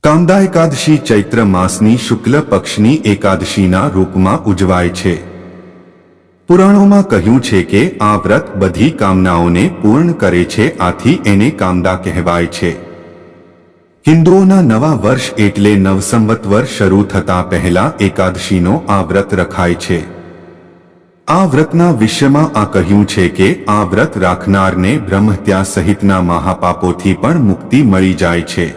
કામદા એકાદશી ચૈત્ર માસની શુક્લ પક્ષની એકાદશીના રૂપમાં ઉજવાય છે। પુરાણોમાં કહ્યું છે કે આ વ્રત બધી કામનાઓને પૂર્ણ કરે છે, આથી એને કામદા કહેવાય છે। હિન્દુઓના નવા વર્ષ એટલે નવસંવત્સર શરૂ થતા પહેલા એકાદશીનો આ વ્રત રખાય છે। આ વ્રતના વિષયમાં આ કહ્યું છે કે આ વ્રત રાખનારને બ્રહ્મહત્યા સહિતના મહાપાપોથી પણ મુક્તિ મળી જાય છે।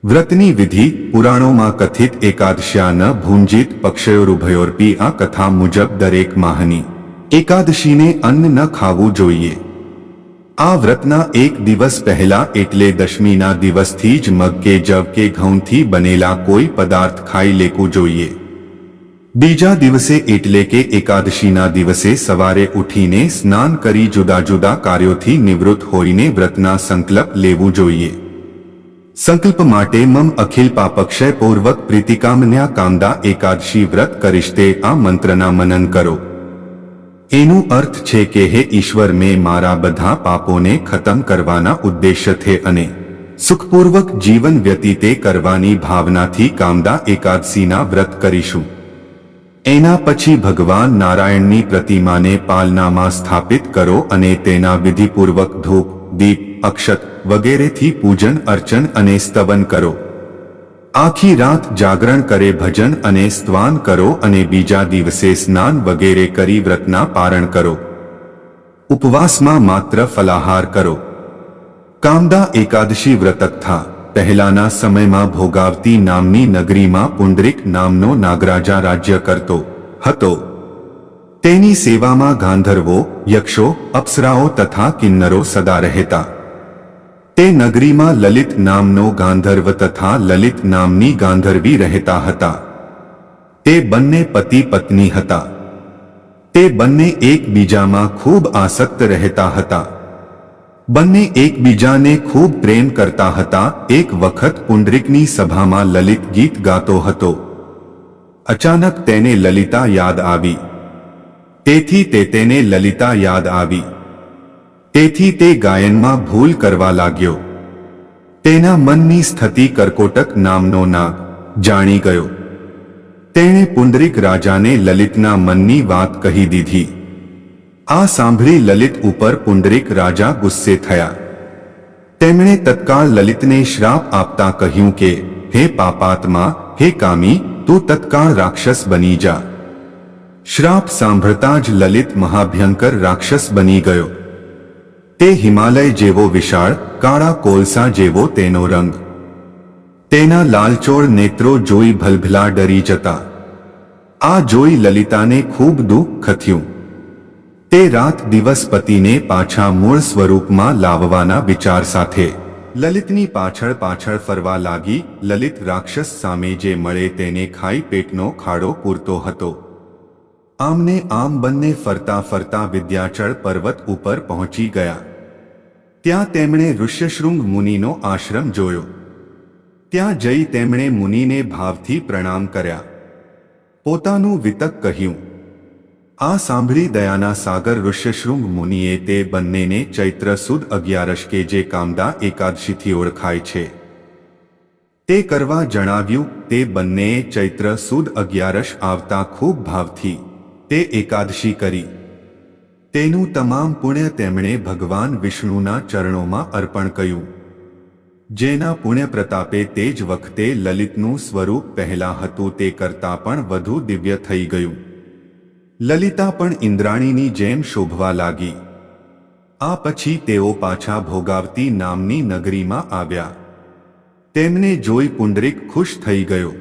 વ્રતની વિધિ પુરાણોમાં કથિત એકાદશ્યા ન ભુંજીત પક્ષયોરુભયોરપી આ કથા મુજબ દરેક માહની એકાદશીને અન્ન ન ખાવું જોઈએ। આ વ્રતના એક દિવસ પહેલા એટલે દશમીના દિવસથી જ મગ કે જવ કે ઘઉંથી બનેલા કોઈ પદાર્થ ખાઈ લેવું જોઈએ। બીજા દિવસે એટલે કે એકાદશીના દિવસે સવારે ઉઠીને સ્નાન કરી જુદા જુદા કાર્યોથી નિવૃત્ત હોઈને વ્રતના સંકલ્પ લેવું જોઈએ। સંકલ્પ માટે મમ અખિલ પાપક્ષય પૂર્વક પ્રીતિકામન્યા કામદા એકાદશી વ્રત કરીશ તે આ મંત્રના મનન કરો। એનું અર્થ છે કે હે ઈશ્વર, મેં મારા બધા પાપોને ખતમ કરવાના ઉદ્દેશ્યથી અને સુખપૂર્વક જીવન વ્યતીત કરવાની ભાવનાથી કામદા એકાદશીના વ્રત કરીશું। એના પછી ભગવાન નારાયણની પ્રતિમાને પાલનામાં સ્થાપિત કરો અને તેના વિધિપૂર્વક ધૂપ, દીપ, અક્ષત વગેરેથી પૂજન અર્ચન અને સ્તવન કરો। આખી રાત જાગરણ કરે ભજન અને સ્તવાન કરો અને બીજા દિવસે સ્નાન વગેરે કરી વ્રતના પારણ કરો। ઉપવાસમાં માત્ર ફલાહાર કરો। કામદા એકાદશી વ્રતકથા પહેલાના સમયમાં ભોગાવતી નામની નગરીમાં પુંડરીક નામનો નાગરાજા રાજ્ય કરતો હતો। તેની સેવામાં ગાંધર્વો, યક્ષો, અપ્સરાઓ તથા કિન્નરો સદા રહેતા। તે નગરીમાં લલિત નામનો ગાંધર્વ તથા લલિત નામની ગાંધર્વી રહેતા હતા। તે બંને પતિ પત્ની હતા। તે બંને એકબીજામાં ખૂબ આસક્ત રહેતા હતા। બંને એકબીજાને ખૂબ પ્રેમ કરતા હતા। એક વખત પુંડરીકની સભામાં લલિત ગીત ગાતો હતો। અચાનક તેને લલિતા યાદ આવી। તેથી તેને લલિતા યાદ આવી। તેથી તે ગાયનમાં ભૂલ કરવા લાગ્યો। તેના મનની સ્થિતિ કર્કોટક નામનો નાગ જાણી ગયો। તેણે પુંડરીક રાજાને લલિતના મનની વાત કહી દીધી। આ સાંભળી લલિત ઉપર પુંડરીક રાજા ગુસ્સે થયા। તેમણે તત્કાળ લલિતને શ્રાપ આપતા કહ્યું કે હે પાપાત્મા, હે કામી, તું તત્કાળ રાક્ષસ બની જા। શ્રાપ સાંભળતા જ લલિત મહાભયંકર રાક્ષસ બની ગયો। તે હિમાલય જેવો વિશાળ, કાળા કોલસા જેવો તેનો રંગ। તેના લાલચોળ નેત્રો જોઈ ભલભલા ડરી જતા। આ જોઈ લલિતાને ખૂબ દુઃખ થયું। તે રાત દિવસ પતિને પાછા મૂળ સ્વરૂપમાં લાવવાના વિચાર સાથે લલિતની પાછળ પાછળ ફરવા લાગી। લલિત રાક્ષસ સામે જે મળે તેને ખાઈ પેટનો ખાડો પૂરતો હતો। આમને આમ બંને ફરતા ફરતા વિંધ્યાચળ પર્વત ઉપર પહોંચી ગયા। ત્યાં તેમણે ઋષ્યશૃંગ મુનિનો આશ્રમ જોયો। ત્યાં જઈ તેમણે મુનિને ભાવથી પ્રણામ કર્યા। પોતાનું વિતક કહ્યું। આ સાંભળી દયાના સાગર ઋષ્યશૃંગ મુનિએ તે બંનેને ચૈત્ર સુદ 11 કે જે કામદા એકાદશીથી ઓળખાય છે તે કરવા જણાવ્યું। તે બંનેએ ચૈત્ર સુદ 11 આવતા ખૂબ ભાવથી તે એકાદશી કરી। તેનું તમામ પુણ્ય તેમણે ભગવાન વિષ્ણુના ચરણોમાં અર્પણ કર્યું। જેના પુણ્ય પ્રતાપે તે જ વખતે લલિતનું સ્વરૂપ પહેલા હતું તે કરતાં પણ વધુ દિવ્ય થઈ ગયું। લલિતા પણ ઇન્દ્રાણીની જેમ શોભવા લાગી। આ પછી તેઓ પાછા ભોગાવતી નામની નગરીમાં આવ્યા। તેમને જોઈ પુંડરીક ખુશ થઈ ગયો।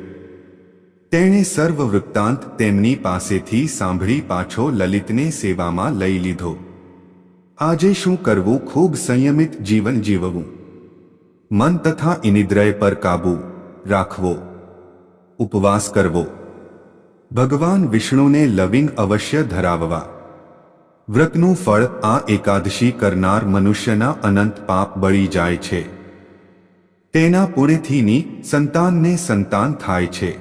તેણે સર્વ વૃત્તાંત તેમની પાસેથી સાંભળી પાછો લલિતને સેવામાં લઈ લીધો। આજે શું કરવું? ખૂબ સંયમિત જીવન જીવવું, મન તથા ઇન્દ્રિય પર કાબુ રાખવો, ઉપવાસ કરવો, ભગવાન વિષ્ણુને લવિંગ અવશ્ય ધરાવવા। વ્રતનું ફળ આ એકાદશી કરનાર મનુષ્યના અનંત પાપ બળી જાય છે। તેના પુણ્યથી સંતાનને સંતાન થાય છે।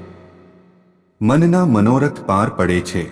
મનના મનોરથ પાર પડે છે।